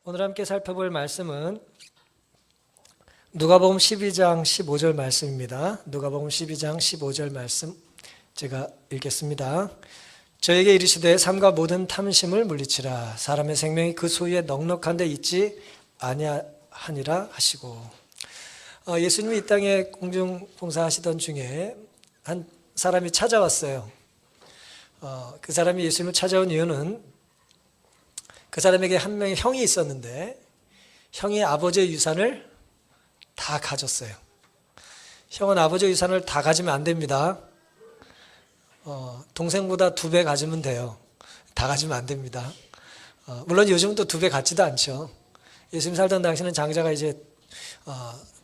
오늘 함께 살펴볼 말씀은 누가복음 12장 15절 말씀입니다. 누가복음 12장 15절 말씀 제가 읽겠습니다. 저에게 이르시되 삼가 모든 탐심을 물리치라. 사람의 생명이 그 소유에 넉넉한 데 있지 아니하니라 하시고, 예수님이 이 땅에 공중봉사하시던 중에 한 사람이 찾아왔어요. 그 사람이 예수님을 찾아온 이유는 그 사람에게 한 명의 형이 있었는데 형이 아버지의 유산을 다 가졌어요. 형은 아버지의 유산을 다 가지면 안 됩니다. 동생보다 2배 가지면 돼요. 다 가지면 안 됩니다. 물론 요즘은 또 2배 같지도 않죠. 예수님 살던 당시는 장자가 이제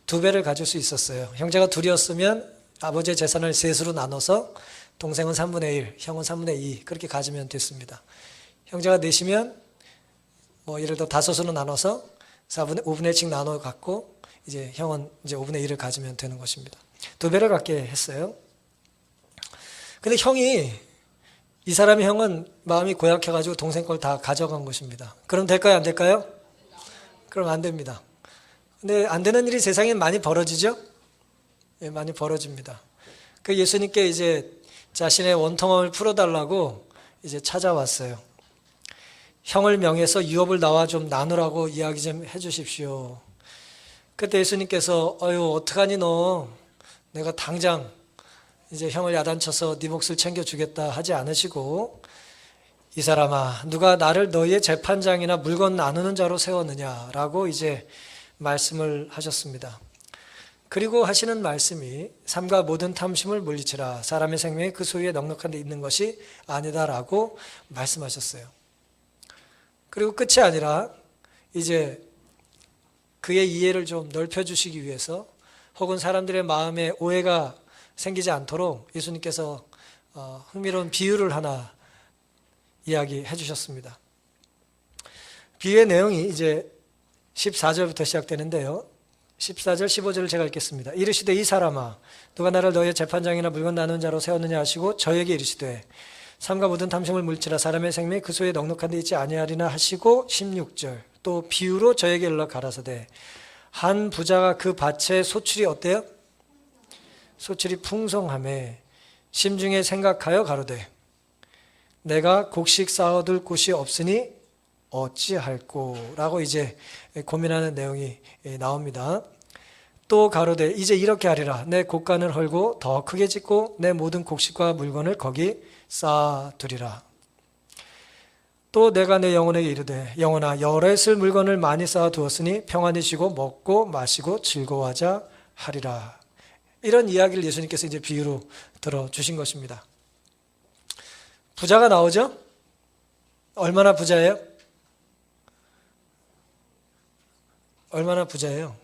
2배를 가질 수 있었어요. 형제가 둘이었으면 아버지의 재산을 셋으로 나눠서 동생은 3분의 1, 형은 3분의 2 그렇게 가지면 됐습니다. 형제가 넷이면 예를 들어 5으로 나눠서 5분의 1씩 나눠 갖고 이제 형은 이제 5분의 1을 가지면 되는 것입니다. 2배를 갖게 했어요. 근데 이 사람의 형은 마음이 고약해가지고 동생 걸 다 가져간 것입니다. 그럼 될까요? 안 될까요? 그럼 안 됩니다. 근데 안 되는 일이 세상에 많이 벌어지죠? 예, 많이 벌어집니다. 그 예수님께 이제 자신의 원통함을 풀어달라고 이제 찾아왔어요. 형을 명해서 유업을 나와 좀 나누라고 이야기 좀 해주십시오. 그때 예수님께서 어떡하니 너, 내가 당장 이제 형을 야단쳐서 네 몫을 챙겨주겠다 하지 않으시고, 이 사람아 누가 나를 너희의 재판장이나 물건 나누는 자로 세웠느냐라고 이제 말씀을 하셨습니다. 그리고 하시는 말씀이 삼가 모든 탐심을 물리치라. 사람의 생명이 그 소유에 넉넉한 데 있는 것이 아니다라고 말씀하셨어요. 그리고 끝이 아니라 이제 그의 이해를 좀 넓혀주시기 위해서, 혹은 사람들의 마음에 오해가 생기지 않도록 예수님께서 흥미로운 비유를 하나 이야기해 주셨습니다. 비유의 내용이 이제 14절부터 시작되는데요. 14절, 15절을 제가 읽겠습니다. 이르시되 이 사람아 누가 나를 너희의 재판장이나 물건 나누는 자로 세웠느냐 하시고 저에게 이르시되 삼가 모든 탐심을 물리치라. 사람의 생명이 그 소유에 넉넉한 데 있지 아니하리나 하시고, 16절 또 비유로 저에게 일러 가라사대 한 부자가 그 밭에 소출이 어때요? 소출이 풍성함에 심중에 생각하여 가로되 내가 곡식 쌓아둘 곳이 없으니 어찌할꼬 라고 이제 고민하는 내용이 나옵니다. 또 가로되 이제 이렇게 하리라. 내 곡간을 헐고 더 크게 짓고 내 모든 곡식과 물건을 거기 쌓아두리라. 또 내가 내 영혼에게 이르되 영혼아 여럿을 물건을 많이 쌓아두었으니 평안히 쉬고 먹고 마시고 즐거워하자 하리라. 이런 이야기를 예수님께서 이제 비유로 들어주신 것입니다. 부자가 나오죠? 얼마나 부자예요? 얼마나 부자예요?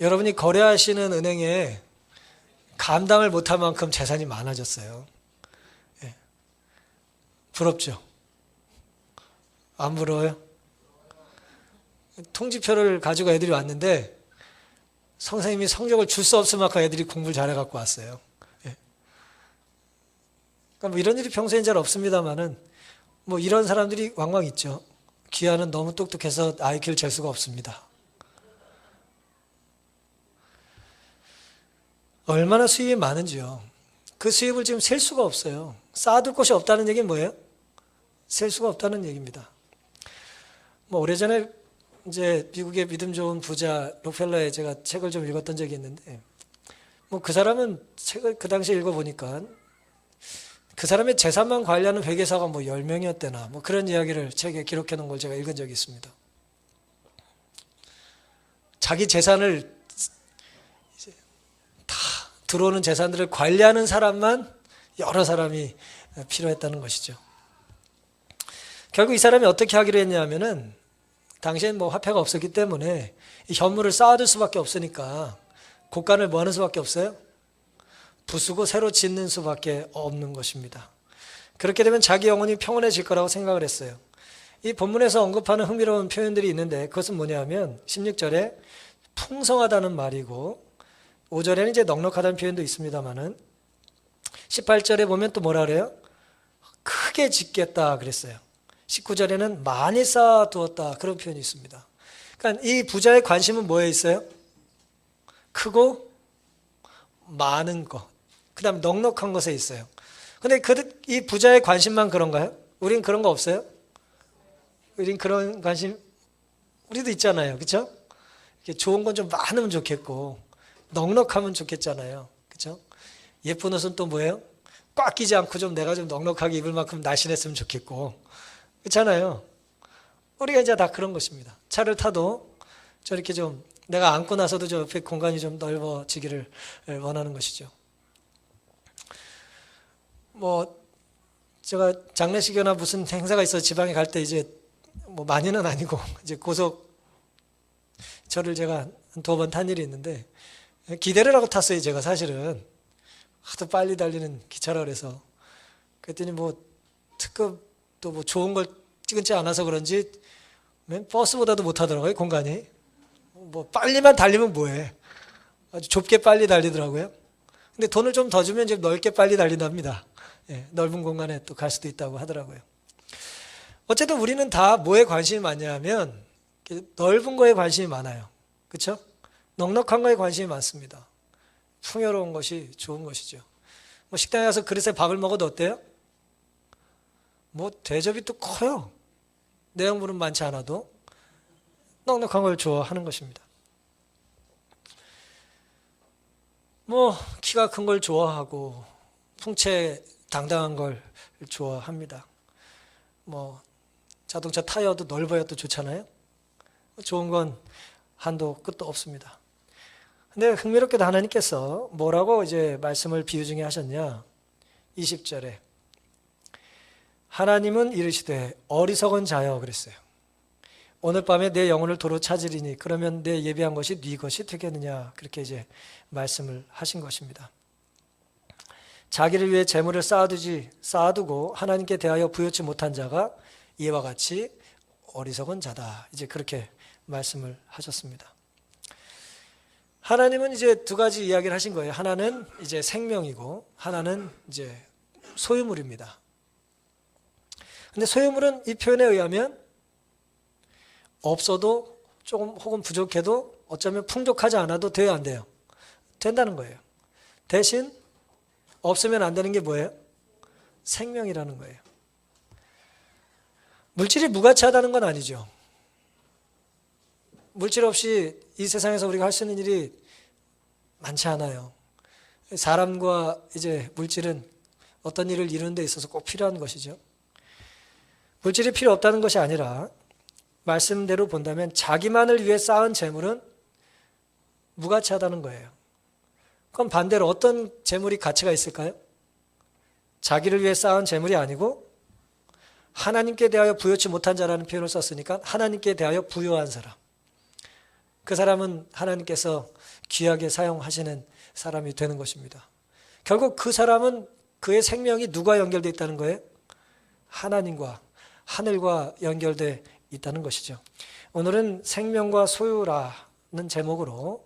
여러분이 거래하시는 은행에 감당을 못할 만큼 재산이 많아졌어요. 예. 부럽죠? 안 부러워요? 통지표를 가지고 애들이 왔는데 선생님이 성적을 줄 수 없을 만큼 애들이 공부를 잘해갖고 왔어요. 예. 그러니까 이런 일이 평소엔 잘 없습니다만은 이런 사람들이 왕왕 있죠. 귀하는 너무 똑똑해서 IQ를 잴 수가 없습니다. 얼마나 수입이 많은지요. 그 수입을 지금 셀 수가 없어요. 쌓아둘 곳이 없다는 얘기는 뭐예요? 셀 수가 없다는 얘기입니다. 오래전에 이제 미국의 믿음 좋은 부자 록펠러의 제가 책을 좀 읽었던 적이 있는데, 그 사람은 책을 그 당시에 읽어보니까 그 사람의 재산만 관리하는 회계사가 10명이었대나 그런 이야기를 책에 기록해 놓은 걸 제가 읽은 적이 있습니다. 자기 재산을 이제 다 들어오는 재산들을 관리하는 사람만 여러 사람이 필요했다는 것이죠. 결국 이 사람이 어떻게 하기로 했냐면은 당시엔 화폐가 없었기 때문에 이 현물을 쌓아둘 수밖에 없으니까 곡간을 뭐 하는 수밖에 없어요? 부수고 새로 짓는 수밖에 없는 것입니다. 그렇게 되면 자기 영혼이 평온해질 거라고 생각을 했어요. 이 본문에서 언급하는 흥미로운 표현들이 있는데 그것은 뭐냐면 16절에 풍성하다는 말이고 5절에는 이제 넉넉하다는 표현도 있습니다만은 18절에 보면 또 뭐라 그래요? 크게 짓겠다 그랬어요. 19절에는 많이 쌓아두었다 그런 표현이 있습니다. 그러니까 이 부자의 관심은 뭐에 있어요? 크고 많은 것, 그 다음에 넉넉한 것에 있어요. 근데 이 부자의 관심만 그런가요? 우린 그런 거 없어요? 우린 그런 관심 우리도 있잖아요. 그렇죠? 좋은 건 좀 많으면 좋겠고 넉넉하면 좋겠잖아요. 그렇죠? 예쁜 옷은 또 뭐예요? 꽉 끼지 않고 좀 내가 좀 넉넉하게 입을 만큼 날씬했으면 좋겠고 그렇잖아요. 우리가 이제 다 그런 것입니다. 차를 타도 저렇게 좀 내가 앉고 나서도 저 옆에 공간이 좀 넓어지기를 원하는 것이죠. 뭐 제가 장례식이나 무슨 행사가 있어 지방에 갈 때 이제 뭐 많이는 아니고 이제 고속 저를 제가 한 2번 탄 일이 있는데 기대를 하고 탔어요. 제가 사실은 하도 빨리 달리는 기차라 그래서 그랬더니 뭐 특급도 뭐 좋은 걸 찍지 않아서 그런지 버스보다도 못 하더라고요. 공간이 뭐 빨리만 달리면 뭐해 아주 좁게 빨리 달리더라고요. 근데 돈을 좀 더 주면 이제 넓게 빨리 달린답니다. 예, 넓은 공간에 또 갈 수도 있다고 하더라고요. 어쨌든 우리는 다 뭐에 관심이 많냐면 넓은 거에 관심이 많아요. 그렇죠? 넉넉한 거에 관심이 많습니다. 풍요로운 것이 좋은 것이죠. 뭐 식당에 가서 그릇에 밥을 먹어도 어때요? 뭐 대접이 또 커요. 내용물은 많지 않아도 넉넉한 걸 좋아하는 것입니다. 뭐 키가 큰 걸 좋아하고 풍채 당당한 걸 좋아합니다. 뭐 자동차 타이어도 넓어야 또 좋잖아요. 좋은 건 한도 끝도 없습니다. 근데 흥미롭게도 하나님께서 뭐라고 이제 말씀을 비유 중에 하셨냐? 20절에 하나님은 이르시되 어리석은 자여 그랬어요. 오늘 밤에 내 영혼을 도로 찾으리니 그러면 내 예비한 것이 네 것이 되겠느냐 그렇게 이제 말씀을 하신 것입니다. 자기를 위해 재물을 쌓아두고 하나님께 대하여 부여치 못한 자가 이와 같이 어리석은 자다. 이제 그렇게 말씀을 하셨습니다. 하나님은 이제 2가지 이야기를 하신 거예요. 하나는 이제 생명이고 하나는 이제 소유물입니다. 근데 소유물은 이 표현에 의하면 없어도 조금 혹은 부족해도 어쩌면 풍족하지 않아도 돼요, 안 돼요? 된다는 거예요. 대신 없으면 안 되는 게 뭐예요? 생명이라는 거예요. 물질이 무가치하다는 건 아니죠. 물질 없이 이 세상에서 우리가 할 수 있는 일이 많지 않아요. 사람과 이제 물질은 어떤 일을 이루는 데 있어서 꼭 필요한 것이죠. 물질이 필요 없다는 것이 아니라 말씀대로 본다면 자기만을 위해 쌓은 재물은 무가치하다는 거예요. 그럼 반대로 어떤 재물이 가치가 있을까요? 자기를 위해 쌓은 재물이 아니고 하나님께 대하여 부여치 못한 자라는 표현을 썼으니까 하나님께 대하여 부여한 사람. 그 사람은 하나님께서 귀하게 사용하시는 사람이 되는 것입니다. 결국 그 사람은 그의 생명이 누가 연결되어 있다는 거예요? 하나님과 하늘과 연결되어 있다는 것이죠. 오늘은 생명과 소유라는 제목으로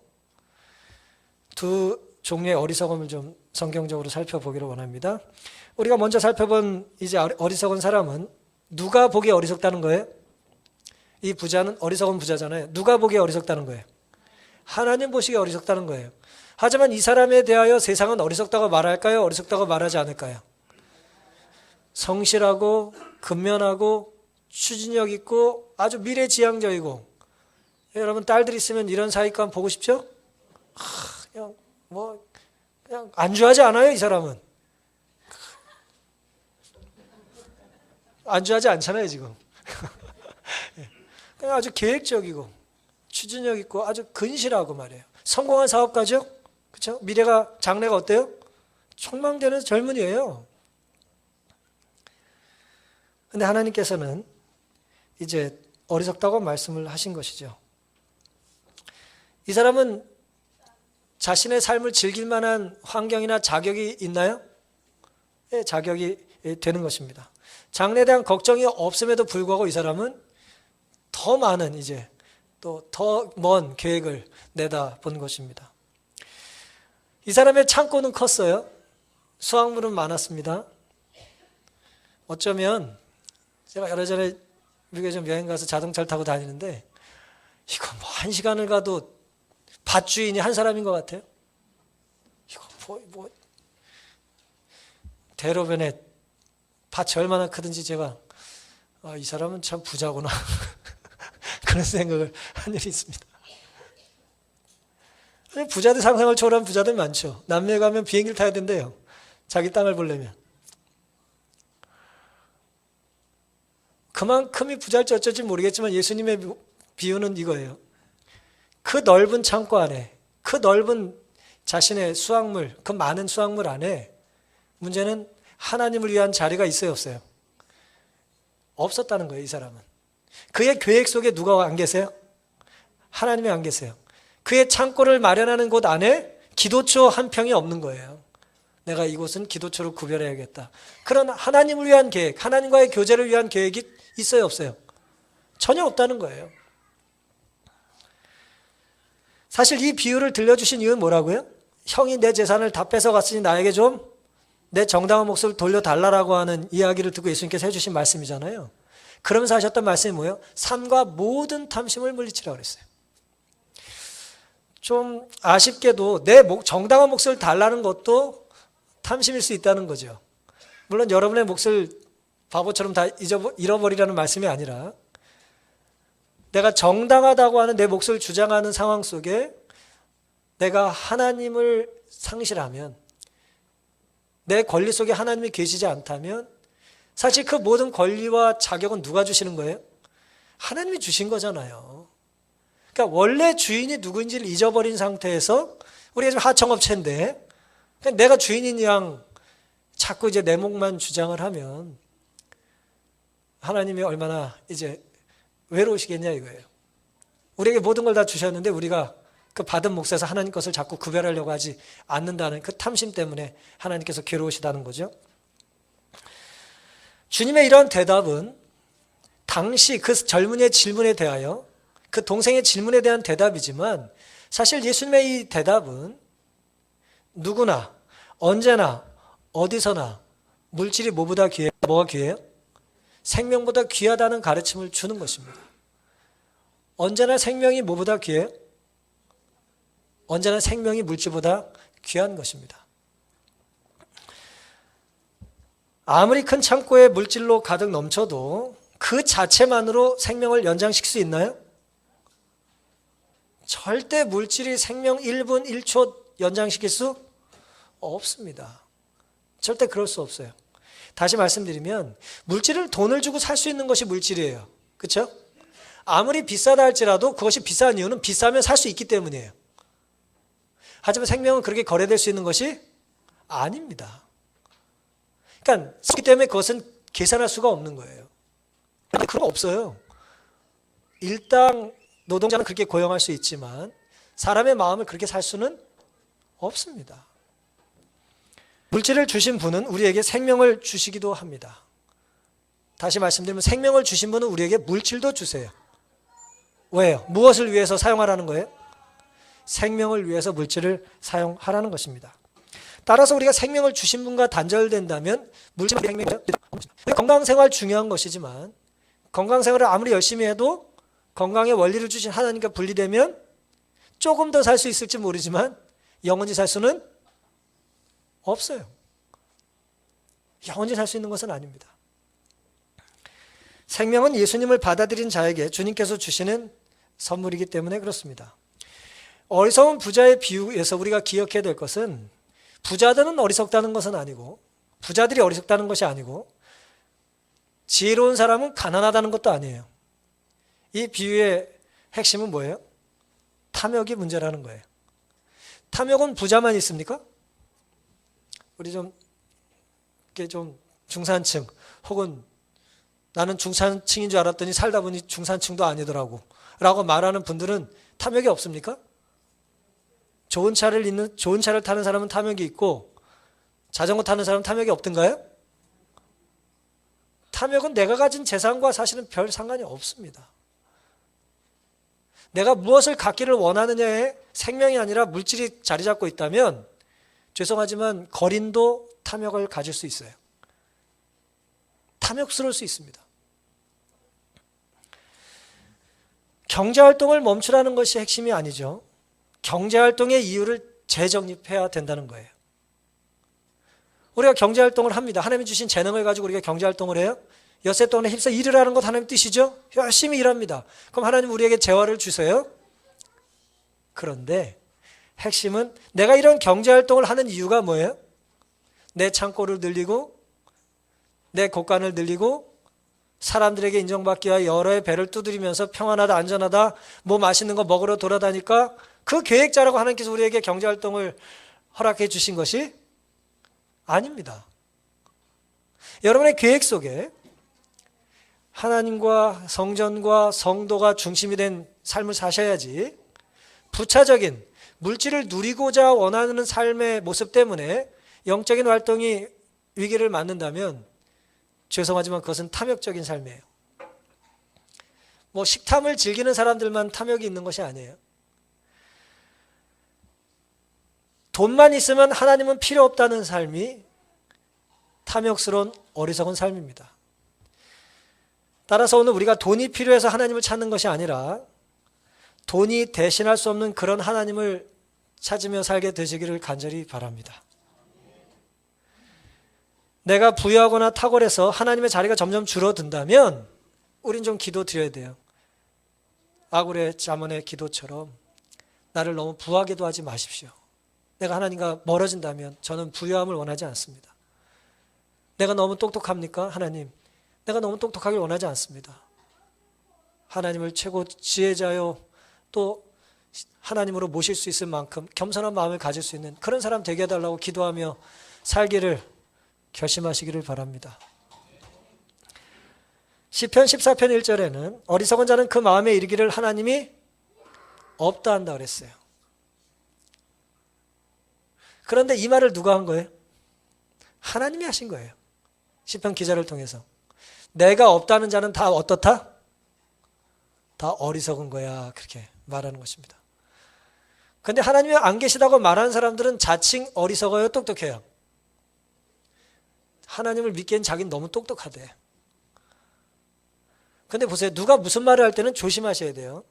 2 종류의 어리석음을 좀 성경적으로 살펴보기를 원합니다. 우리가 먼저 살펴본 이제 어리석은 사람은 누가 보기에 어리석다는 거예요? 이 부자는 어리석은 부자잖아요. 누가 보기에 어리석다는 거예요? 하나님 보시기에 어리석다는 거예요. 하지만 이 사람에 대하여 세상은 어리석다고 말할까요? 어리석다고 말하지 않을까요? 성실하고 근면하고 추진력 있고 아주 미래지향적이고 여러분 딸들 있으면 이런 사위감 보고 싶죠? 그냥 안주하지 않아요, 이 사람은. 안주하지 않잖아요, 지금. 그냥 아주 계획적이고 추진력 있고 아주 근실하고 말이에요. 성공한 사업가죠? 그렇죠? 미래가 장래가 어때요? 촉망되는 젊은이에요. 근데 하나님께서는 이제 어리석다고 말씀을 하신 것이죠. 이 사람은 자신의 삶을 즐길 만한 환경이나 자격이 있나요? 네, 자격이 되는 것입니다. 장래에 대한 걱정이 없음에도 불구하고 이 사람은 더 많은 이제 또 더 먼 계획을 내다본 것입니다. 이 사람의 창고는 컸어요. 수확물은 많았습니다. 어쩌면 제가 여러 전에 미국에 좀 여행 가서 자동차를 타고 다니는데 이거 뭐 1시간을 가도 밭주인이 한 사람인 것 같아요. 이거 뭐 대로변에 밭이 얼마나 크든지 제가 이 사람은 참 부자구나 그런 생각을 한 일이 있습니다. 부자들 상상을 초월한 부자들 많죠. 남미에 가면 비행기를 타야 된대요. 자기 땅을 보려면. 그만큼이 부자일지 어쩔지 모르겠지만 예수님의 비유는 이거예요. 그 넓은 창고 안에, 그 넓은 자신의 수확물, 그 많은 수확물 안에 문제는 하나님을 위한 자리가 있어요, 없어요? 없었다는 거예요, 이 사람은. 그의 계획 속에 누가 안 계세요? 하나님이 안 계세요. 그의 창고를 마련하는 곳 안에 기도처 한 평이 없는 거예요. 내가 이곳은 기도처로 구별해야겠다. 그런 하나님을 위한 계획, 하나님과의 교제를 위한 계획이 있어요, 없어요? 전혀 없다는 거예요. 사실 이 비유를 들려주신 이유는 뭐라고요? 형이 내 재산을 다 뺏어갔으니 나에게 좀 내 정당한 몫을 돌려달라고 하는 이야기를 듣고 예수님께서 해주신 말씀이잖아요. 그러면서 하셨던 말씀이 뭐예요? 삶과 모든 탐심을 물리치라고 그랬어요. 좀 아쉽게도 내 정당한 몫을 달라는 것도 탐심일 수 있다는 거죠. 물론 여러분의 몫을 바보처럼 다 잃어버리라는 말씀이 아니라 내가 정당하다고 하는 내 몫을 주장하는 상황 속에 내가 하나님을 상실하면, 내 권리 속에 하나님이 계시지 않다면 사실 그 모든 권리와 자격은 누가 주시는 거예요? 하나님이 주신 거잖아요. 그러니까 원래 주인이 누구인지를 잊어버린 상태에서 우리가 지금 하청업체인데 내가 주인인 양 자꾸 이제 내 몫만 주장을 하면 하나님이 얼마나 이제 외로우시겠냐 이거예요. 우리에게 모든 걸 다 주셨는데 우리가 그 받은 몫에서 하나님 것을 자꾸 구별하려고 하지 않는다는 그 탐심 때문에 하나님께서 괴로우시다는 거죠. 주님의 이런 대답은 당시 그 젊은이의 질문에 대하여, 그 동생의 질문에 대한 대답이지만 사실 예수님의 이 대답은 누구나 언제나 어디서나 물질이 뭐보다 귀해요? 뭐가 귀해요? 생명보다 귀하다는 가르침을 주는 것입니다. 언제나 생명이 뭐보다 귀해요? 언제나 생명이 물질보다 귀한 것입니다. 아무리 큰 창고에 물질로 가득 넘쳐도 그 자체만으로 생명을 연장시킬 수 있나요? 절대 물질이 생명 1분 1초 연장시킬 수 없습니다. 절대 그럴 수 없어요. 다시 말씀드리면 물질을 돈을 주고 살 수 있는 것이 물질이에요. 그렇죠? 아무리 비싸다 할지라도 그것이 비싼 이유는 비싸면 살 수 있기 때문이에요. 하지만 생명은 그렇게 거래될 수 있는 것이 아닙니다. 그러니까 그렇기 때문에 그것은 계산할 수가 없는 거예요. 그런 거 없어요. 일당 노동자는 그렇게 고용할 수 있지만 사람의 마음을 그렇게 살 수는 없습니다. 물질을 주신 분은 우리에게 생명을 주시기도 합니다. 다시 말씀드리면 생명을 주신 분은 우리에게 물질도 주세요. 왜요? 무엇을 위해서 사용하라는 거예요? 생명을 위해서 물질을 사용하라는 것입니다. 따라서 우리가 생명을 주신 분과 단절된다면 물질은 생명이죠. 건강생활 중요한 것이지만 건강생활을 아무리 열심히 해도 건강의 원리를 주신 하나님과 분리되면 조금 더 살 수 있을지 모르지만 영원히 살 수는 없어요. 영원히 살 수 있는 것은 아닙니다. 생명은 예수님을 받아들인 자에게 주님께서 주시는 선물이기 때문에 그렇습니다. 어리석은 부자의 비유에서 우리가 기억해야 될 것은 부자들은 어리석다는 것은 아니고 부자들이 어리석다는 것이 아니고 지혜로운 사람은 가난하다는 것도 아니에요. 이 비유의 핵심은 뭐예요? 탐욕이 문제라는 거예요. 탐욕은 부자만 있습니까? 우리 좀 중산층 혹은 나는 중산층인 줄 알았더니 살다 보니 중산층도 아니더라고 라고 말하는 분들은 탐욕이 없습니까? 좋은 차를 타는 사람은 탐욕이 있고 자전거 타는 사람은 탐욕이 없던가요? 탐욕은 내가 가진 재산과 사실은 별 상관이 없습니다. 내가 무엇을 갖기를 원하느냐에 생명이 아니라 물질이 자리 잡고 있다면 죄송하지만 거린도 탐욕을 가질 수 있어요. 탐욕스러울 수 있습니다. 경제활동을 멈추라는 것이 핵심이 아니죠. 경제활동의 이유를 재정립해야 된다는 거예요. 우리가 경제활동을 합니다. 하나님이 주신 재능을 가지고 우리가 경제활동을 해요. 엿새 동안에 힘써 일하라는 것 하나님 뜻이죠. 열심히 일합니다. 그럼 하나님 우리에게 재화를 주세요. 그런데 핵심은 내가 이런 경제활동을 하는 이유가 뭐예요? 내 창고를 늘리고 내 곳간을 늘리고 사람들에게 인정받기 위해 여러의 배를 두드리면서 평안하다 안전하다 뭐 맛있는 거 먹으러 돌아다니까 그 계획자라고 하나님께서 우리에게 경제활동을 허락해 주신 것이 아닙니다. 여러분의 계획 속에 하나님과 성전과 성도가 중심이 된 삶을 사셔야지 부차적인 물질을 누리고자 원하는 삶의 모습 때문에 영적인 활동이 위기를 맞는다면 죄송하지만 그것은 탐욕적인 삶이에요. 뭐 식탐을 즐기는 사람들만 탐욕이 있는 것이 아니에요. 돈만 있으면 하나님은 필요 없다는 삶이 탐욕스러운 어리석은 삶입니다. 따라서 오늘 우리가 돈이 필요해서 하나님을 찾는 것이 아니라 돈이 대신할 수 없는 그런 하나님을 찾으며 살게 되시기를 간절히 바랍니다. 내가 부유하거나 탁월해서 하나님의 자리가 점점 줄어든다면 우린 좀 기도 드려야 돼요. 아굴의 자문의 기도처럼 나를 너무 부하게도 하지 마십시오. 내가 하나님과 멀어진다면 저는 부유함을 원하지 않습니다. 내가 너무 똑똑합니까? 하나님, 내가 너무 똑똑하길 원하지 않습니다. 하나님을 최고 지혜자요 또 하나님으로 모실 수 있을 만큼 겸손한 마음을 가질 수 있는 그런 사람 되게 해달라고 기도하며 살기를 결심하시기를 바랍니다. 시편 14편 1절에는 어리석은 자는 그 마음에 이르기를 하나님이 없다 한다 그랬어요. 그런데 이 말을 누가 한 거예요? 하나님이 하신 거예요. 시편 기자를 통해서. 내가 없다는 자는 다 어떻다? 다 어리석은 거야. 그렇게 말하는 것입니다. 그런데 하나님이 안 계시다고 말하는 사람들은 자칭 어리석어요? 똑똑해요? 하나님을 믿기엔 자기는 너무 똑똑하대. 그런데 보세요. 누가 무슨 말을 할 때는 조심하셔야 돼요.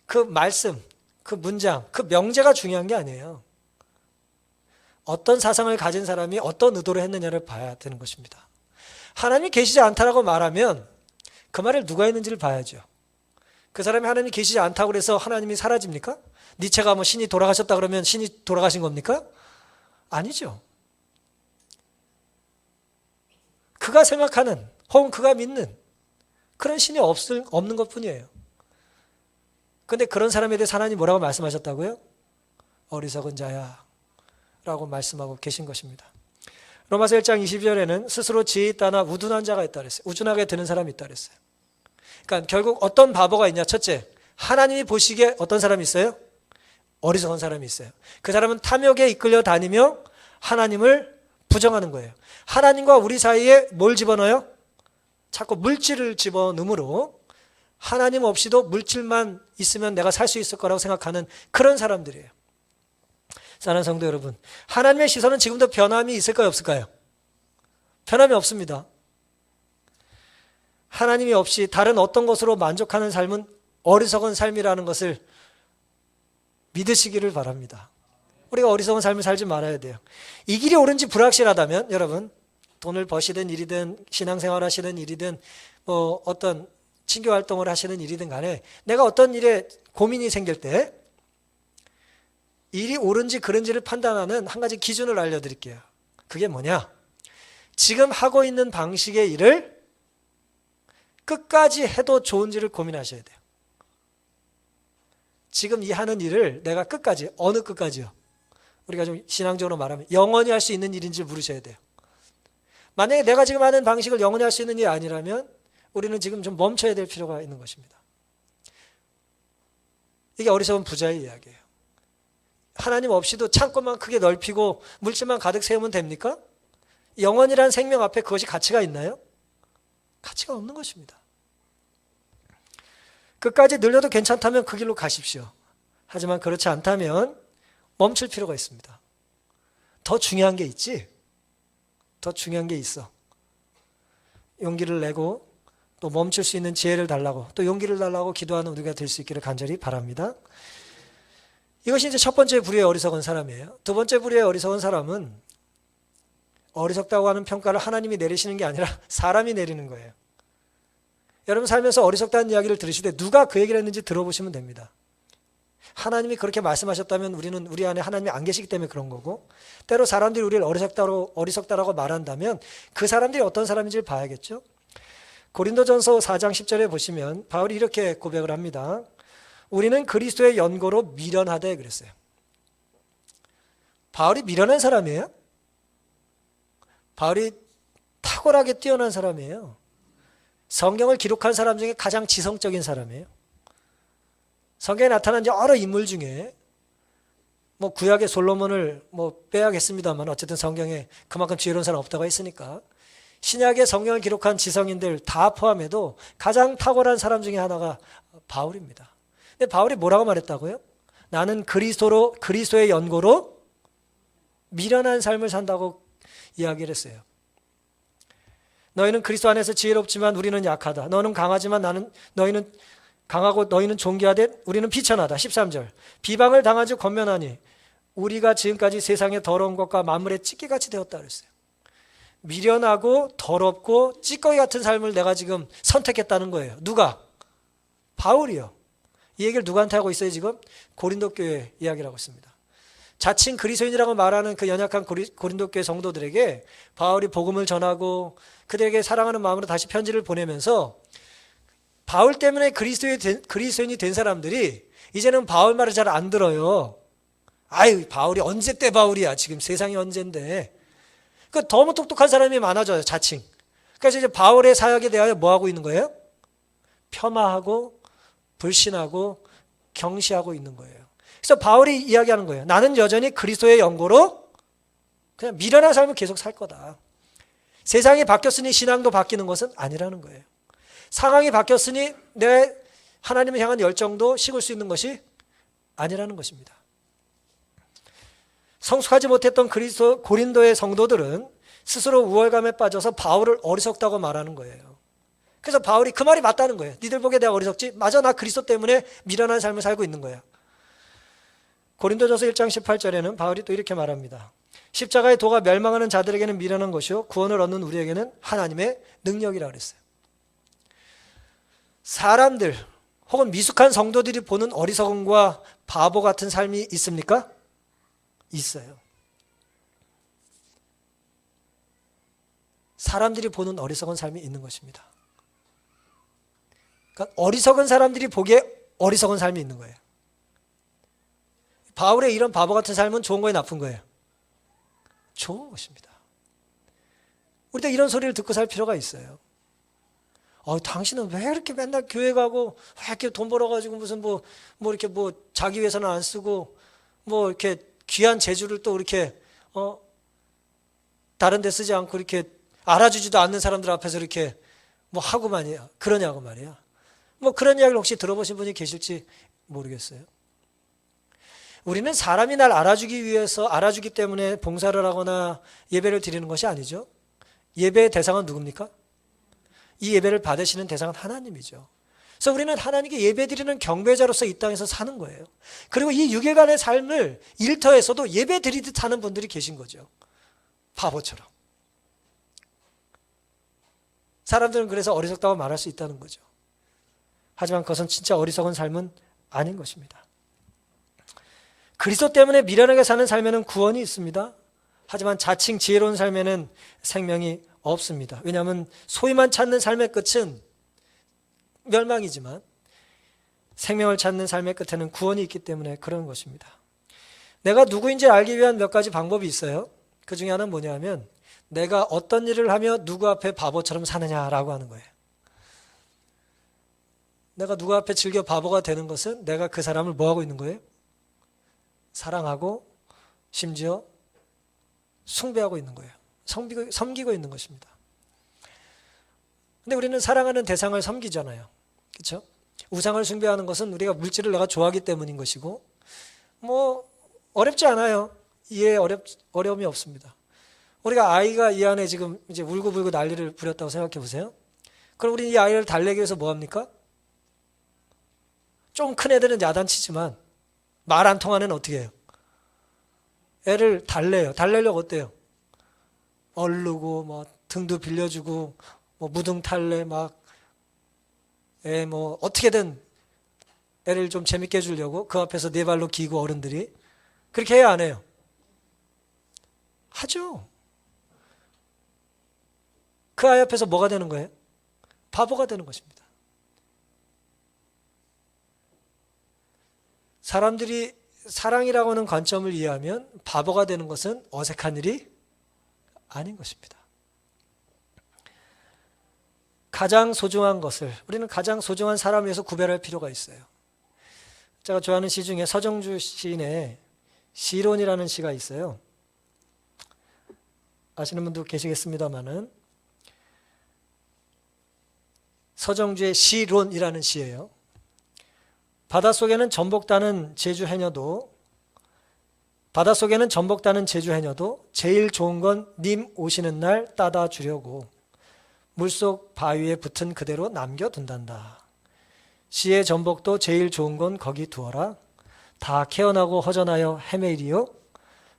그 말씀, 그 문장, 그 명제가 중요한 게 아니에요. 어떤 사상을 가진 사람이 어떤 의도로 했느냐를 봐야 되는 것입니다. 하나님이 계시지 않다라고 말하면 그 말을 누가 했는지를 봐야죠. 그 사람이 하나님이 계시지 않다고 그래서 하나님이 사라집니까? 니체가 뭐 신이 돌아가셨다 그러면 신이 돌아가신 겁니까? 아니죠. 그가 생각하는 혹은 그가 믿는 그런 신이 없는 것뿐이에요. 그런데 그런 사람에 대해서 하나님 뭐라고 말씀하셨다고요? 어리석은 자야 라고 말씀하고 계신 것입니다. 로마서 1장 20절에는 스스로 지혜 있다나 우둔한 자가 있다 그랬어요. 우둔하게 되는 사람이 있다 그랬어요. 그러니까 결국 어떤 바보가 있냐? 첫째, 하나님이 보시기에 어떤 사람이 있어요? 어리석은 사람이 있어요. 그 사람은 탐욕에 이끌려 다니며 하나님을 부정하는 거예요. 하나님과 우리 사이에 뭘 집어넣어요? 자꾸 물질을 집어넣으므로 하나님 없이도 물질만 있으면 내가 살 수 있을 거라고 생각하는 그런 사람들이에요. 사랑하는 성도 여러분, 하나님의 시선은 지금도 변함이 있을까요? 없을까요? 변함이 없습니다. 하나님이 없이 다른 어떤 것으로 만족하는 삶은 어리석은 삶이라는 것을 믿으시기를 바랍니다. 우리가 어리석은 삶을 살지 말아야 돼요. 이 길이 옳은지 불확실하다면 여러분, 돈을 버시든 일이든 신앙생활 하시는 일이든 뭐 어떤 친교 활동을 하시는 일이든 간에 내가 어떤 일에 고민이 생길 때 일이 옳은지 그른지를 판단하는 한 가지 기준을 알려드릴게요. 그게 뭐냐? 지금 하고 있는 방식의 일을 끝까지 해도 좋은지를 고민하셔야 돼요. 지금 이 하는 일을 내가 끝까지, 어느 끝까지요? 우리가 좀 신앙적으로 말하면 영원히 할 수 있는 일인지 물으셔야 돼요. 만약에 내가 지금 하는 방식을 영원히 할 수 있는 일이 아니라면 우리는 지금 좀 멈춰야 될 필요가 있는 것입니다. 이게 어리석은 부자의 이야기예요. 하나님 없이도 창고만 크게 넓히고 물질만 가득 세우면 됩니까? 영원이라는 생명 앞에 그것이 가치가 있나요? 가치가 없는 것입니다. 끝까지 늘려도 괜찮다면 그 길로 가십시오. 하지만 그렇지 않다면 멈출 필요가 있습니다. 더 중요한 게 있지? 더 중요한 게 있어. 용기를 내고 또 멈출 수 있는 지혜를 달라고, 또 용기를 달라고 기도하는 우리가 될 수 있기를 간절히 바랍니다. 이것이 이제 첫 번째 부류의 어리석은 사람이에요. 두 번째 부류의 어리석은 사람은 어리석다고 하는 평가를 하나님이 내리시는 게 아니라 사람이 내리는 거예요. 여러분 살면서 어리석다는 이야기를 들으실 때 누가 그 얘기를 했는지 들어보시면 됩니다. 하나님이 그렇게 말씀하셨다면 우리 안에 하나님이 안 계시기 때문에 그런 거고, 때로 사람들이 우리를 어리석다라고 말한다면 그 사람들이 어떤 사람인지를 봐야겠죠. 고린도전서 4장 10절에 보시면 바울이 이렇게 고백을 합니다. 우리는 그리스도의 연고로 미련하되 그랬어요. 바울이 미련한 사람이에요? 바울이 탁월하게 뛰어난 사람이에요. 성경을 기록한 사람 중에 가장 지성적인 사람이에요. 성경에 나타난 여러 인물 중에 구약의 솔로몬을 빼야겠습니다만 어쨌든 성경에 그만큼 지혜로운 사람 없다고 했으니까 신약의 성경을 기록한 지성인들 다 포함해도 가장 탁월한 사람 중에 하나가 바울입니다. 근데 바울이 뭐라고 말했다고요? 나는 그리스도의 연고로 미련한 삶을 산다고 이야기를 했어요. 너희는 그리스도 안에서 지혜롭지만 우리는 약하다. 너는 강하지만 너희는 강하고 너희는 존귀하되 우리는 비천하다. 13절. 비방을 당한 즉 권면하니 우리가 지금까지 세상의 더러운 것과 만물의 찌꺼기같이 되었다 그랬어요. 미련하고 더럽고 찌꺼기 같은 삶을 내가 지금 선택했다는 거예요. 누가? 바울이요. 이 얘기를 누구한테 하고 있어요 지금? 고린도 교회 이야기를 하고 있습니다. 자칭 그리스도인이라고 말하는 그 연약한 고린도 교회 성도들에게 바울이 복음을 전하고 그들에게 사랑하는 마음으로 다시 편지를 보내면서 바울 때문에 그리스도인이 된 사람들이 이제는 바울 말을 잘 안 들어요. 아유, 바울이 언제 때 바울이야. 지금 세상이 언젠데. 그 너무 똑똑한 사람이 많아져요, 자칭. 그래서 이제 바울의 사역에 대하여 뭐 하고 있는 거예요? 폄하하고 불신하고 경시하고 있는 거예요. 그래서 바울이 이야기하는 거예요. 나는 여전히 그리스도의 연고로 그냥 미련한 삶을 계속 살 거다. 세상이 바뀌었으니 신앙도 바뀌는 것은 아니라는 거예요. 상황이 바뀌었으니 내 하나님을 향한 열정도 식을 수 있는 것이 아니라는 것입니다. 성숙하지 못했던 고린도의 성도들은 스스로 우월감에 빠져서 바울을 어리석다고 말하는 거예요. 그래서 바울이 그 말이 맞다는 거예요. 니들 보기에 내가 어리석지? 맞아, 나 그리스도 때문에 미련한 삶을 살고 있는 거야. 고린도전서 1장 18절에는 바울이 또 이렇게 말합니다. 십자가의 도가 멸망하는 자들에게는 미련한 것이요 구원을 얻는 우리에게는 하나님의 능력이라 그랬어요. 사람들 혹은 미숙한 성도들이 보는 어리석음과 바보 같은 삶이 있습니까? 있어요. 사람들이 보는 어리석은 삶이 있는 것입니다. 그러니까 어리석은 사람들이 보기에 어리석은 삶이 있는 거예요. 바울의 이런 바보 같은 삶은 좋은 거예요, 나쁜 거예요? 좋은 것입니다. 우리도 이런 소리를 듣고 살 필요가 있어요. 당신은 왜 이렇게 맨날 교회 가고 왜 이렇게 돈 벌어가지고 무슨 이렇게 자기 위해서는 안 쓰고 이렇게 귀한 재주를 또 이렇게 다른 데 쓰지 않고 이렇게 알아주지도 않는 사람들 앞에서 이렇게 하고 말이야. 그러냐고 말이야. 그런 이야기를 혹시 들어보신 분이 계실지 모르겠어요. 우리는 사람이 날 알아주기 때문에 봉사를 하거나 예배를 드리는 것이 아니죠. 예배의 대상은 누굽니까? 이 예배를 받으시는 대상은 하나님이죠. 그래서 우리는 하나님께 예배드리는 경배자로서 이 땅에서 사는 거예요. 그리고 이 6일간의 삶을 일터에서도 예배드리듯 사는 분들이 계신 거죠. 바보처럼. 사람들은 그래서 어리석다고 말할 수 있다는 거죠. 하지만 그것은 진짜 어리석은 삶은 아닌 것입니다. 그리스도 때문에 미련하게 사는 삶에는 구원이 있습니다. 하지만 자칭 지혜로운 삶에는 생명이 없습니다. 왜냐하면 소위만 찾는 삶의 끝은 멸망이지만 생명을 찾는 삶의 끝에는 구원이 있기 때문에 그런 것입니다. 내가 누구인지 알기 위한 몇 가지 방법이 있어요. 그 중에 하나는 뭐냐면 내가 어떤 일을 하며 누구 앞에 바보처럼 사느냐라고 하는 거예요. 내가 누구 앞에 즐겨 바보가 되는 것은 내가 그 사람을 뭐하고 있는 거예요? 사랑하고 심지어 숭배하고 있는 거예요. 섬기고 있는 것입니다. 근데 우리는 사랑하는 대상을 섬기잖아요. 그렇죠? 우상을 숭배하는 것은 우리가 물질을 내가 좋아하기 때문인 것이고 어렵지 않아요. 이해에 어려움이 없습니다. 우리가 아이가 이 안에 지금 이제 울고불고 난리를 부렸다고 생각해 보세요. 그럼 우리 이 아이를 달래기 위해서 뭐 합니까? 좀 큰 애들은 야단치지만 말 안 통하는 애는 어떻게 해요? 애를 달래요. 달래려고 어때요? 얼르고 뭐 등도 빌려주고 뭐 무등 탈래 막 애 뭐 어떻게든 애를 좀 재밌게 해주려고 그 앞에서 네 발로 기고 어른들이 그렇게 해야 안 해요? 하죠. 그 아이 앞에서 뭐가 되는 거예요? 바보가 되는 것입니다. 사람들이 사랑이라고 하는 관점을 이해하면 바보가 되는 것은 어색한 일이 아닌 것입니다. 가장 소중한 것을 우리는 가장 소중한 사람을 위해서 구별할 필요가 있어요. 제가 좋아하는 시 중에 서정주 시인의 시론이라는 시가 있어요. 아시는 분도 계시겠습니다마는 서정주의 시론이라는 시예요. 바닷속에는 전복 따는 제주 해녀도 제일 좋은 건 님 오시는 날 따다 주려고 물속 바위에 붙은 그대로 남겨둔단다. 시의 전복도 제일 좋은 건 거기 두어라. 다 캐어나고 허전하여 헤매리요.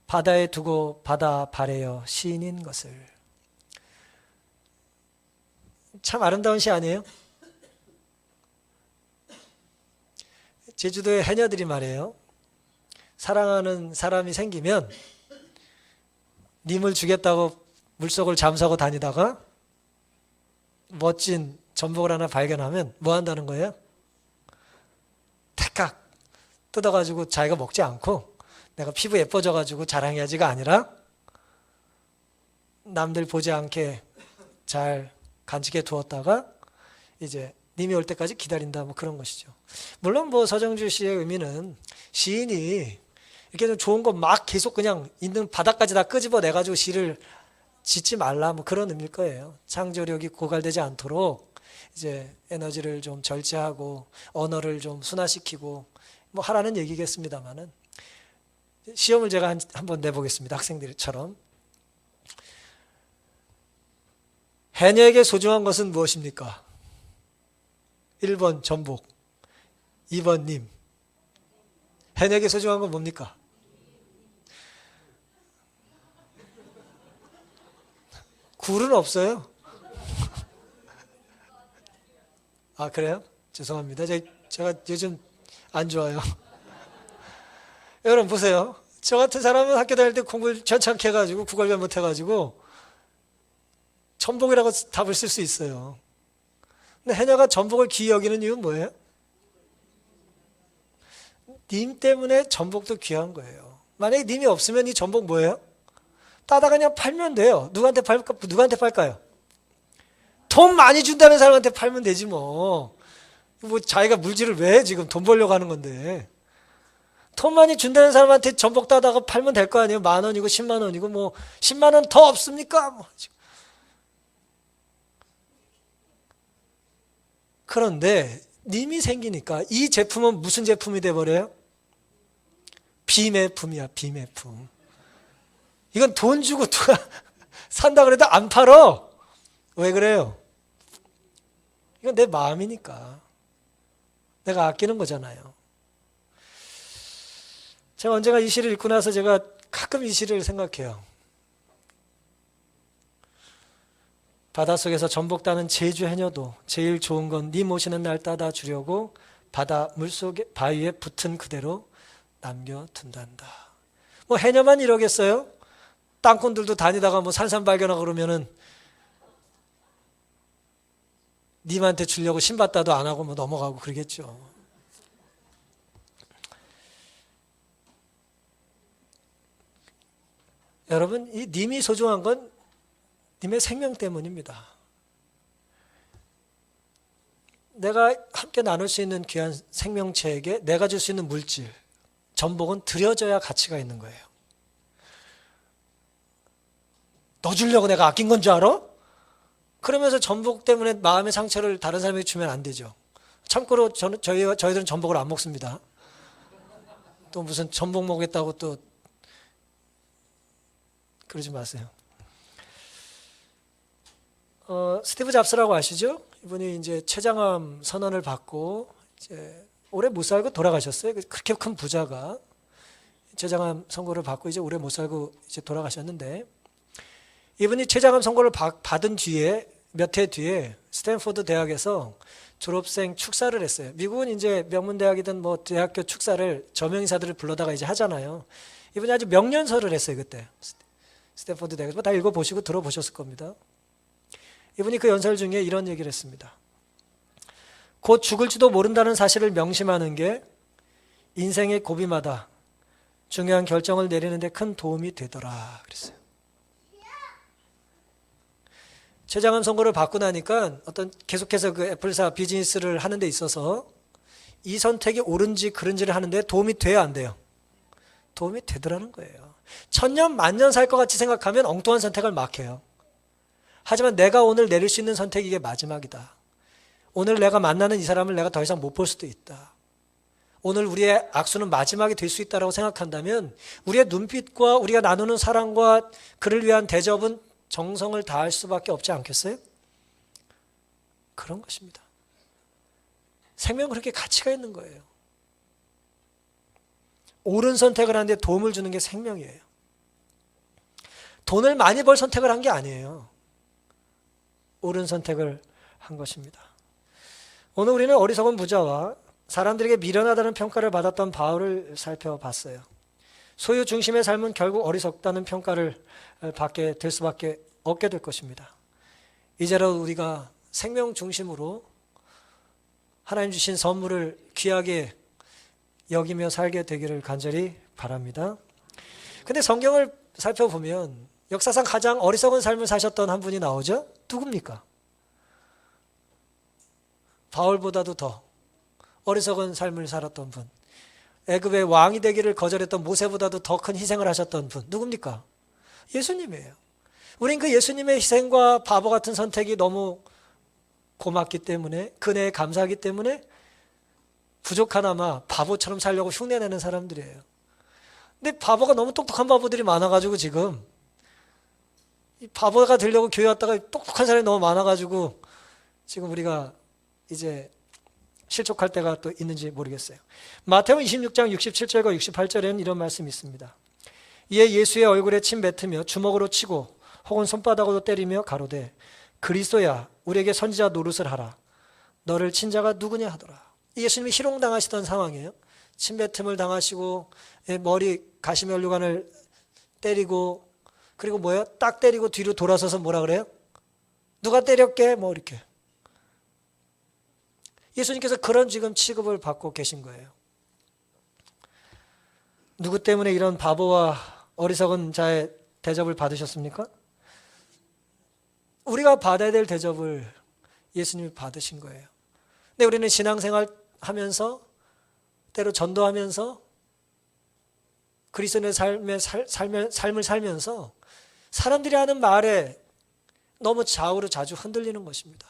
바다에 두고 바다 바래요 시인인 것을. 참 아름다운 시 아니에요? 제주도의 해녀들이 말이에요. 사랑하는 사람이 생기면 님을 주겠다고 물속을 잠수하고 다니다가 멋진 전복을 하나 발견하면 뭐 한다는 거예요? 택각 뜯어가지고 자기가 먹지 않고 내가 피부 예뻐져가지고 자랑해야지가 아니라 남들 보지 않게 잘 간직해 두었다가 이제 님이 올 때까지 기다린다 뭐 그런 것이죠. 물론 뭐 서정주 씨의 의미는 시인이 이렇게 좀 좋은 거 막 계속 그냥 있는 바닥까지 다 끄집어내가지고 시를 짓지 말라 뭐 그런 의미일 거예요. 창조력이 고갈되지 않도록 이제 에너지를 좀 절제하고 언어를 좀 순화시키고 뭐 하라는 얘기겠습니다만은 시험을 제가 한번 내보겠습니다. 학생들처럼. 해녀에게 소중한 것은 무엇입니까? 1번 전복, 2번 님. 해녀에게 소중한 건 뭡니까? 굴은 없어요. 아, 그래요? 죄송합니다. 제가 요즘 안 좋아요. 여러분 보세요. 저 같은 사람은 학교 다닐 때 공부를 전창케 해가지고 국어를 잘못해가지고 전복이라고 답을 쓸 수 있어요. 근데 해녀가 전복을 귀히 여기는 이유는 뭐예요? 님 때문에 전복도 귀한 거예요. 만약에 님이 없으면 이 전복 뭐예요? 따다 그냥 팔면 돼요. 누구한테 팔까요? 돈 많이 준다는 사람한테 팔면 되지 뭐. 뭐 자기가 물질을 왜 해? 지금 돈 벌려고 하는 건데. 돈 많이 준다는 사람한테 전복 따다가 팔면 될 거 아니에요? 10,000원이고 10만 원이고 뭐 10만 원 더 없습니까? 뭐. 그런데 님이 생기니까 이 제품은 무슨 제품이 돼버려요? 비매품이야, 비매품. 이건 돈 주고 누가 산다 그래도 안 팔어. 왜 그래요? 이건 내 마음이니까. 내가 아끼는 거잖아요. 제가 언젠가 이 시를 읽고 나서 제가 가끔 이 시를 생각해요. 바닷속에서 전복 따는 제주 해녀도 제일 좋은 건 님 오시는 날 따다 주려고 바다 물속에 바위에 붙은 그대로 남겨둔단다. 뭐 해녀만 이러겠어요? 땅꾼들도 다니다가 뭐 산삼 발견하고 그러면은 님한테 주려고 신받다도 안 하고 뭐 넘어가고 그러겠죠. 여러분, 이 님이 소중한 건 님의 생명 때문입니다. 내가 함께 나눌 수 있는 귀한 생명체에게 내가 줄 수 있는 물질, 전복은 드려져야 가치가 있는 거예요. 너 주려고 내가 아낀 건 줄 알아? 그러면서 전복 때문에 마음의 상처를 다른 사람에게 주면 안 되죠. 참고로 저희들은 전복을 안 먹습니다. 또 무슨 전복 먹겠다고 또 그러지 마세요. 스티브 잡스라고 아시죠? 이분이 이제 췌장암 선언을 받고 이제 오래 못 살고 돌아가셨어요. 그렇게 큰 부자가 췌장암 선고를 받고 이제 오래 못 살고 이제 돌아가셨는데, 이분이 췌장암 선고를 받은 뒤에 몇 해 뒤에 스탠포드 대학에서 졸업생 축사를 했어요. 미국은 이제 명문 대학이든 뭐 대학교 축사를 저명인사들을 불러다가 이제 하잖아요. 이분이 아주 명연설을 했어요. 그때 스탠포드 대학에서 다 읽어보시고 들어보셨을 겁니다. 이분이 그 연설 중에 이런 얘기를 했습니다. 곧 죽을지도 모른다는 사실을 명심하는 게 인생의 고비마다 중요한 결정을 내리는 데 큰 도움이 되더라 그랬어요. 췌장암 선고를 받고 나니까 계속해서 그 애플사 비즈니스를 하는 데 있어서 이 선택이 옳은지 그른지를 하는데 도움이 돼야 안 돼요? 도움이 되더라는 거예요. 천년 만년 살 것 같이 생각하면 엉뚱한 선택을 막 해요. 하지만 내가 오늘 내릴 수 있는 선택이 이게 마지막이다. 오늘 내가 만나는 이 사람을 내가 더 이상 못 볼 수도 있다. 오늘 우리의 악수는 마지막이 될 수 있다고 생각한다면 우리의 눈빛과 우리가 나누는 사랑과 그를 위한 대접은 정성을 다할 수밖에 없지 않겠어요? 그런 것입니다. 생명은 그렇게 가치가 있는 거예요. 옳은 선택을 하는데 도움을 주는 게 생명이에요. 돈을 많이 벌 선택을 한 게 아니에요. 옳은 선택을 한 것입니다. 오늘 우리는 어리석은 부자와 사람들에게 미련하다는 평가를 받았던 바울을 살펴봤어요. 소유 중심의 삶은 결국 어리석다는 평가를 받게 될 수밖에 없게 될 것입니다. 이제라도 우리가 생명 중심으로 하나님 주신 선물을 귀하게 여기며 살게 되기를 간절히 바랍니다. 근데 성경을 살펴보면 역사상 가장 어리석은 삶을 사셨던 한 분이 나오죠? 누굽니까? 바울보다도 더 어리석은 삶을 살았던 분, 애굽의 왕이 되기를 거절했던 모세보다도 더 큰 희생을 하셨던 분, 누굽니까? 예수님이에요. 우린 그 예수님의 희생과 바보 같은 선택이 너무 고맙기 때문에, 그네에 감사하기 때문에 부족하나마 바보처럼 살려고 흉내내는 사람들이에요. 근데 바보가 너무 똑똑한 바보들이 많아가지고 지금 이 바보가 되려고 교회 왔다가 똑똑한 사람이 너무 많아가지고 지금 우리가 이제 실족할 때가 또 있는지 모르겠어요. 마태복음 26장 67절과 68절에는 이런 말씀이 있습니다. 이에 예수의 얼굴에 침 뱉으며 주먹으로 치고 혹은 손바닥으로 때리며 가로되 그리스도야 우리에게 선지자 노릇을 하라. 너를 친 자가 누구냐 하더라. 예수님이 희롱당하시던 상황이에요. 침뱉음을 당하시고 머리 가시면류관을 때리고, 그리고 뭐예요? 딱 때리고 뒤로 돌아서서 뭐라 그래요? 누가 때렸게? 뭐 이렇게. 예수님께서 그런 지금 취급을 받고 계신 거예요. 누구 때문에 이런 바보와 어리석은 자의 대접을 받으셨습니까? 우리가 받아야 될 대접을 예수님이 받으신 거예요. 근데 우리는 신앙생활 하면서, 때로 전도하면서, 그리스도의 삶을 살면서 사람들이 하는 말에 너무 좌우로 자주 흔들리는 것입니다.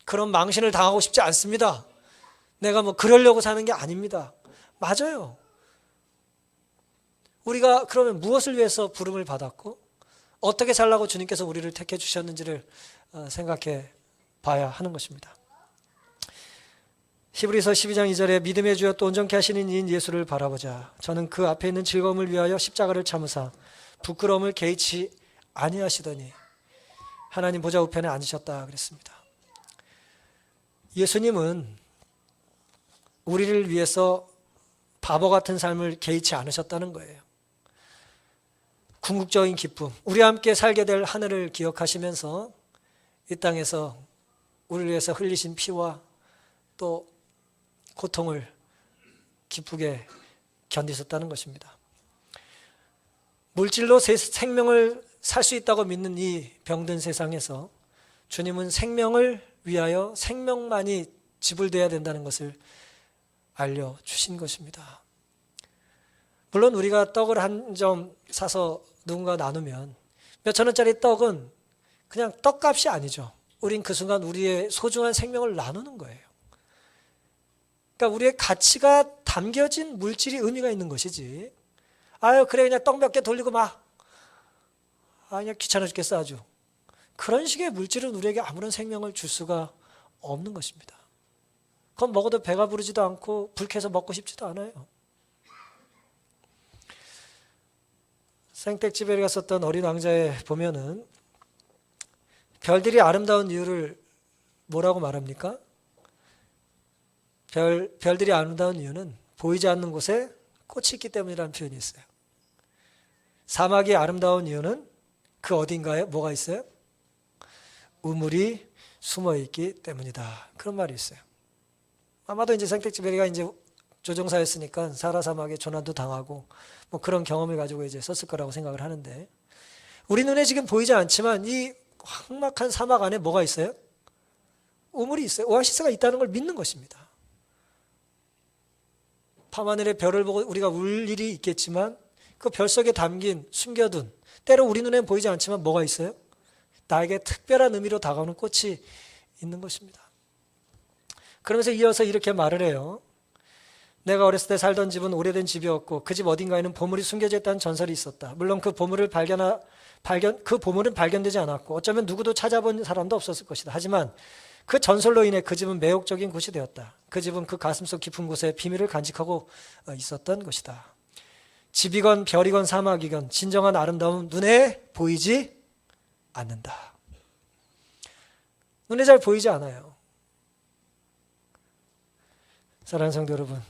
그런 망신을 당하고 싶지 않습니다. 내가 뭐 그러려고 사는 게 아닙니다. 맞아요. 우리가 그러면 무엇을 위해서 부름을 받았고 어떻게 살라고 주님께서 우리를 택해 주셨는지를 생각해 봐야 하는 것입니다. 히브리서 12장 2절에 믿음의 주여 또 온전케 하시는 이인 예수를 바라보자. 저는 그 앞에 있는 즐거움을 위하여 십자가를 참으사 부끄러움을 개의치 아니하시더니 하나님 보좌 우편에 앉으셨다 그랬습니다. 예수님은 우리를 위해서 바보 같은 삶을 개의치 않으셨다는 거예요. 궁극적인 기쁨, 우리와 함께 살게 될 하늘을 기억하시면서 이 땅에서 우리를 위해서 흘리신 피와 또 고통을 기쁘게 견디셨다는 것입니다. 물질로 생명을 살 수 있다고 믿는 이 병든 세상에서 주님은 생명을 위하여 생명만이 지불돼야 된다는 것을 알려주신 것입니다. 물론 우리가 떡을 한 점 사서 누군가 나누면 몇천 원짜리 떡은 그냥 떡값이 아니죠. 우린 그 순간 우리의 소중한 생명을 나누는 거예요. 그러니까 우리의 가치가 담겨진 물질이 의미가 있는 것이지. 아유 그래 그냥 떡 몇 개 돌리고 막 그냥 귀찮아 죽겠어 아주. 그런 식의 물질은 우리에게 아무런 생명을 줄 수가 없는 것입니다. 그건 먹어도 배가 부르지도 않고 불쾌해서 먹고 싶지도 않아요. 생텍쥐베리가 썼던 어린 왕자에 보면은 별들이 아름다운 이유를 뭐라고 말합니까? 별들이 아름다운 이유는 보이지 않는 곳에 꽃이 있기 때문이라는 표현이 있어요. 사막이 아름다운 이유는 그 어딘가에 뭐가 있어요? 우물이 숨어 있기 때문이다. 그런 말이 있어요. 아마도 이제 생텍쥐베리가 이제 조종사였으니까 사하라 사막에 조난도 당하고 뭐 그런 경험을 가지고 이제 썼을 거라고 생각을 하는데, 우리 눈에 지금 보이지 않지만 이 삭막한 사막 안에 뭐가 있어요? 우물이 있어요. 오아시스가 있다는 걸 믿는 것입니다. 밤하늘의 별을 보고 우리가 울 일이 있겠지만 그 별 속에 담긴 숨겨둔, 때로 우리 눈엔 보이지 않지만 뭐가 있어요? 나에게 특별한 의미로 다가오는 꽃이 있는 것입니다. 그러면서 이어서 이렇게 말을 해요. 내가 어렸을 때 살던 집은 오래된 집이었고 그 집 어딘가에는 보물이 숨겨져 있다는 전설이 있었다. 물론 그 보물은 발견되지 않았고 어쩌면 누구도 찾아본 사람도 없었을 것이다. 하지만 그 전설로 인해 그 집은 매혹적인 곳이 되었다. 그 집은 그 가슴속 깊은 곳에 비밀을 간직하고 있었던 것이다. 집이건 별이건 사막이건 진정한 아름다움은 눈에 보이지 않는다. 눈에 잘 보이지 않아요. 사랑하는 성도 여러분,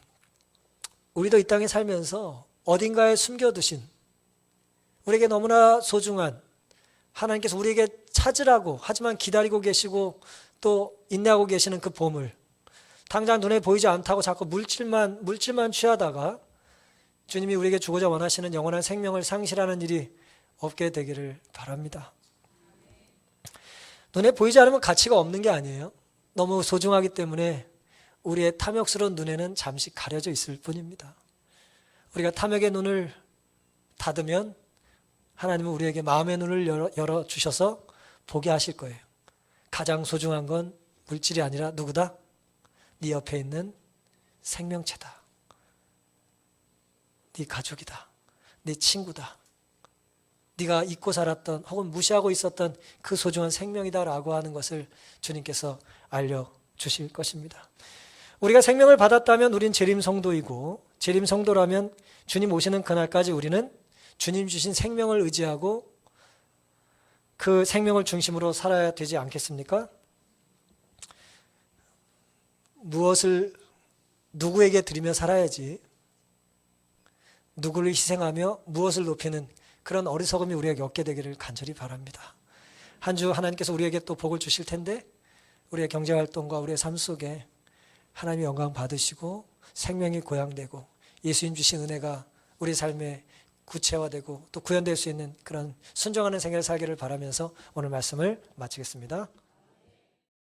우리도 이 땅에 살면서 어딘가에 숨겨두신, 우리에게 너무나 소중한, 하나님께서 우리에게 찾으라고 하지만 기다리고 계시고 또 인내하고 계시는 그 보물, 당장 눈에 보이지 않다고 자꾸 물질만 취하다가 주님이 우리에게 주고자 원하시는 영원한 생명을 상실하는 일이 없게 되기를 바랍니다. 눈에 보이지 않으면 가치가 없는 게 아니에요. 너무 소중하기 때문에 우리의 탐욕스러운 눈에는 잠시 가려져 있을 뿐입니다. 우리가 탐욕의 눈을 닫으면 하나님은 우리에게 마음의 눈을 열어주셔서 보게 하실 거예요. 가장 소중한 건 물질이 아니라 누구다? 네 옆에 있는 생명체다. 네 가족이다. 네 친구다. 네가 잊고 살았던 혹은 무시하고 있었던 그 소중한 생명이다라고 하는 것을 주님께서 알려주실 것입니다. 우리가 생명을 받았다면 우린 재림 성도이고, 재림 성도라면 주님 오시는 그날까지 우리는 주님 주신 생명을 의지하고 그 생명을 중심으로 살아야 되지 않겠습니까? 무엇을 누구에게 드리며 살아야지, 누구를 희생하며 무엇을 높이는 그런 어리석음이 우리에게 없게 되기를 간절히 바랍니다. 한 주 하나님께서 우리에게 또 복을 주실 텐데 우리의 경제활동과 우리의 삶 속에 하나님의 영광 받으시고 생명이 고양되고 예수님 주신 은혜가 우리 삶에 구체화되고 또 구현될 수 있는 그런 순종하는 생애를 살기를 바라면서 오늘 말씀을 마치겠습니다.